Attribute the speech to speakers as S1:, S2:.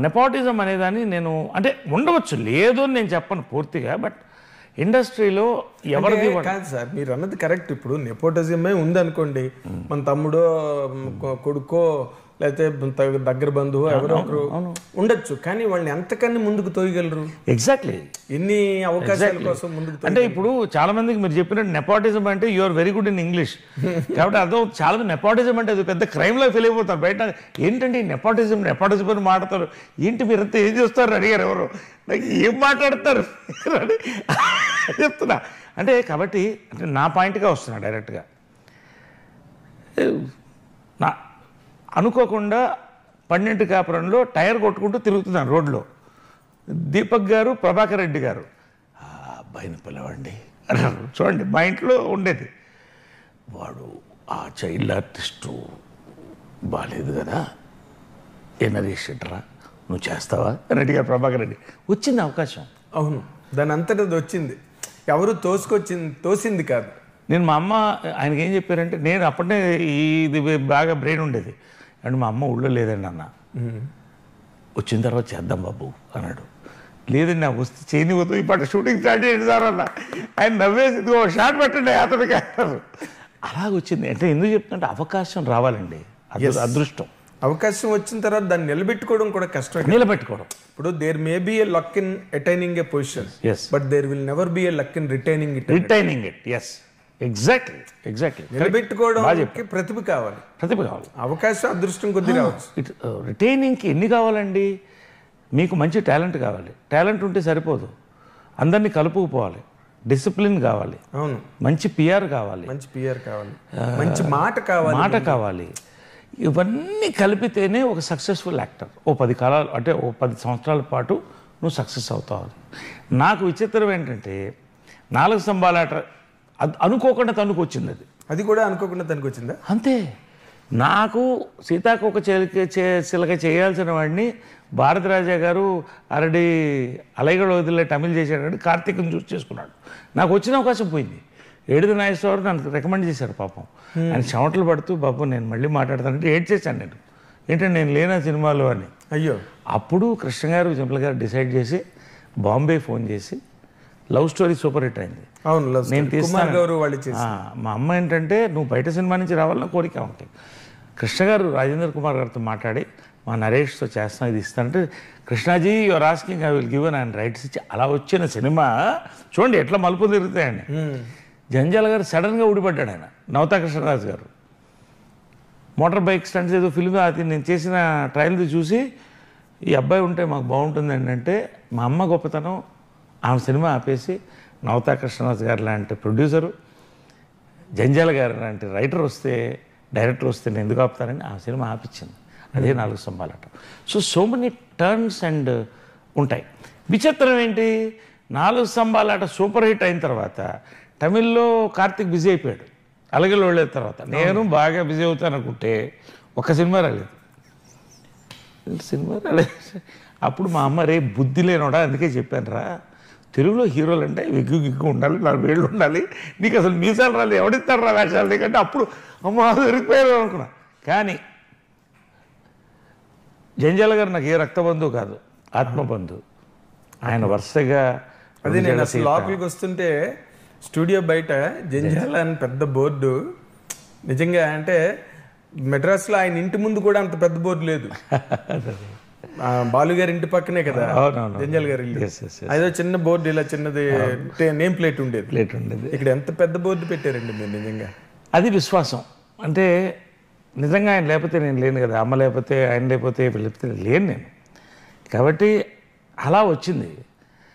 S1: Nepotism అనేదాన్ని నేను అంటే ఉండవచ్చు, లేదు అని నేను చెప్పను పూర్తిగా. బట్ ఇండస్ట్రీలో ఎవరిది
S2: కాదు సార్, మీరు అన్నది కరెక్ట్. ఇప్పుడు నెపోటిజమే ఉందనుకోండి, మన తమ్ముడో కొడుకో లేకపోతే దగ్గర బంధువు ఎవరో ఒకరు ఉండొచ్చు, కానీ వాళ్ళని ఎంతకన్నా ముందుకు తోయగలరు?
S1: ఎగ్జాక్ట్లీ.
S2: ఎన్ని అవకాశాల కోసం ముందుకు
S1: అంటే ఇప్పుడు చాలా మందికి మీరు చెప్పినట్టు నెపోటిజం అంటే you are very good in English కాబట్టి అర్థం. చాలా మంది నెపోటిజం అంటే అది పెద్ద క్రైమ్లో ఫెయిల్ అయిపోతారు. బయట ఏంటంటే నెపోటిజం అని మాట్లాడతారు. ఏంటి మీరంతా ఏం చేస్తారు అడిగారు ఎవరు, నాకు ఏం మాట్లాడతారు అని చెప్తున్నా. అంటే కాబట్టి అంటే నా పాయింట్గా వస్తున్నా డైరెక్ట్గా. నా అనుకోకుండా 12 కాపురంలో టైర్ కొట్టుకుంటూ తిరుగుతున్నాను రోడ్లో. దీపక్ గారు, ప్రభాకర్ రెడ్డి గారు అబ్బాయిని పిలవండి అన్నారు. చూడండి, మా ఇంట్లో ఉండేది. వాడు ఆ చైల్డ్ ఆర్టిస్టు బాగాలేదు కదా, ఏ నరేష్ రా నువ్వు చేస్తావా అని అడిగారు ప్రభాకర్ రెడ్డి. వచ్చింది అవకాశం.
S2: అవును, దాని అంతటా వచ్చింది, ఎవరు తోసింది కాదు.
S1: నేను మా అమ్మ ఆయనకి ఏం చెప్పారంటే, నేను అప్పటినే ఇది బాగా బ్రెయిన్ ఉండేది అండ్ మా అమ్మ ఊళ్ళో లేదండి అన్న, వచ్చిన తర్వాత చేద్దాం బాబు అన్నాడు. లేదండి నాకు వస్తే చేయని పోతుంది, ఇప్పుడు షూటింగ్ స్టార్ట్ చేయండి సార్ అన్న. ఆయన నవ్వేసి ఇదిగో షాట్ పెట్టండి అతనికి అన్నారు. అలాగొచ్చింది. అంటే ఎందుకు చెప్తుంటే అవకాశం రావాలండి, అదృష్టం.
S2: అవకాశం వచ్చిన తర్వాత దాన్ని నిలబెట్టుకోవడం కూడా కష్టం.
S1: నిలబెట్టుకోవడం
S2: ఇప్పుడు there may be a luck in attaining a position,
S1: yes,
S2: but there will never be a luck in retaining it.
S1: yes, exactly.
S2: నిలబెట్టుకోవడానికి ప్రతిభ కావాలి. అవకాశం అదృష్టం కొద్ది రావచ్చు.
S1: రిటైనింగ్కి ఎన్ని కావాలండి? మీకు మంచి టాలెంట్ కావాలి. టాలెంట్ ఉంటే సరిపోదు, అందరినీ కలుపుకుపోవాలి, డిసిప్లిన్ కావాలి,
S2: అవును,
S1: మంచి పిఆర్ కావాలి,
S2: మంచి మాట కావాలి.
S1: ఇవన్నీ కలిపితేనే ఒక సక్సెస్ఫుల్ యాక్టర్. 10 కాలాలు అంటే 10 సంవత్సరాల పాటు నువ్వు సక్సెస్ అవుతావు. నాకు విచిత్రం ఏంటంటే 4 స్తంభాలాట అనుకోకుండా తనుకు వచ్చింది.
S2: అది కూడా అనుకోకుండా తనకు వచ్చిందా?
S1: అంతే. నాకు సీతాకోక చిలక చేయాల్సిన వాడిని భారతరాజా గారు ఆల్రెడీ అలైగడ వదిలే తమిళ్ చేశాడు, కార్తీక్ని చూసి చేసుకున్నాడు. నాకు వచ్చిన అవకాశం పోయింది. ఏడుది నాగేశ్వరరావు నన్ను రికమెండ్ చేశారు. పాపం ఆయన చెమటలు పడుతూ, బాబు నేను మళ్ళీ మాట్లాడతానంటే ఏడ్ చేశాను నేను, ఏంటంటే నేను లేనా సినిమాలో అని.
S2: అయ్యో.
S1: అప్పుడు కృష్ణ గారు, జంపల గారు డిసైడ్ చేసి బాంబే ఫోన్ చేసి లవ్ స్టోరీ సూపర్ హిట్ అయింది.
S2: అవును,
S1: నేను తీస్తాను.
S2: మా
S1: అమ్మ ఏంటంటే నువ్వు బయట సినిమా నుంచి రావాలని కోరిక ఉంటాయి. కృష్ణ గారు రాజేంద్ర కుమార్ గారితో మాట్లాడి మా నరేష్తో చేస్తాను, ఇది ఇస్తానంటే, Krishnaji your asking I will give an ఆయన రైట్స్ ఇచ్చి అలా వచ్చిన సినిమా చూడండి ఎట్లా మలుపు తిరుగుతాయండి. జంజాల గారు సడన్గా ఊడిపడ్డాడు. ఆయన నవతా కృష్ణరాజు గారు మోటార్ బైక్ స్టంట్స్ ఏదో ఫిల్మ్, అది నేను చేసిన ట్రయల్ది చూసి ఈ అబ్బాయి ఉంటే మాకు బాగుంటుంది అంటే, మా అమ్మ గొప్పతనం, ఆమె సినిమా ఆపేసి నవతా కృష్ణరాజు గారు లాంటి ప్రొడ్యూసరు, జంజాల గారు లాంటి రైటర్ వస్తే, డైరెక్టర్ వస్తే నేను ఎందుకు ఆపుతారని ఆ సినిమా ఆపించింది. అదే 4 స్తంభాలాట. సో మెనీ టర్న్స్ అండ్ ఉంటాయి. విచిత్రం ఏంటి, 4 స్తంభాలాట సూపర్ హిట్ అయిన తర్వాత తమిళ్లో కార్తీక్ బిజీ అయిపోయాడు. అలగలు వెళ్ళిన తర్వాత నేను బాగా బిజీ అవుతాను అనుకుంటే ఒక్క సినిమా రాలేదు. అప్పుడు మా అమ్మ రే బుద్ధి లేనోడా, అందుకే చెప్పాను రా, తెలుగులో హీరోలు అంటే విగ్గు ఉండాలి, 4 వేళ్ళు ఉండాలి, నీకు అసలు మీసాలు రాలేదు, ఎవడిస్తాడు రా వేషాలు నీకంటే. అప్పుడు అమ్మ దొరికిపోయాడు అనుకున్నా. కానీ జంజాల గారు నాకు ఏ రక్తబంధువు కాదు, ఆత్మబంధువు. ఆయన వరుసగా
S2: అది నేను అసలు లోపలికి వస్తుంటే స్టూడియో బయట జంజాల అని పెద్ద బోర్డు, నిజంగా అంటే మెడ్రాస్లో ఆయన ఇంటి ముందు కూడా అంత పెద్ద బోర్డు లేదు. బాలు గారి ఇంటి పక్కనే కదా జంజాల గారి ఇల్లు. అదో చిన్న బోర్డు, ఇలా చిన్నది నేమ్ ప్లేట్ ఉండేది. ఇక్కడ ఎంత పెద్ద బోర్డు పెట్టారండి మీరు. నిజంగా
S1: అది విశ్వాసం. అంటే నిజంగా ఆయన లేకపోతే నేను లేను కదా, అమ్మ లేకపోతే, ఆయన లేకపోతే, లేకపోతే లేను నేను. కాబట్టి అలా వచ్చింది.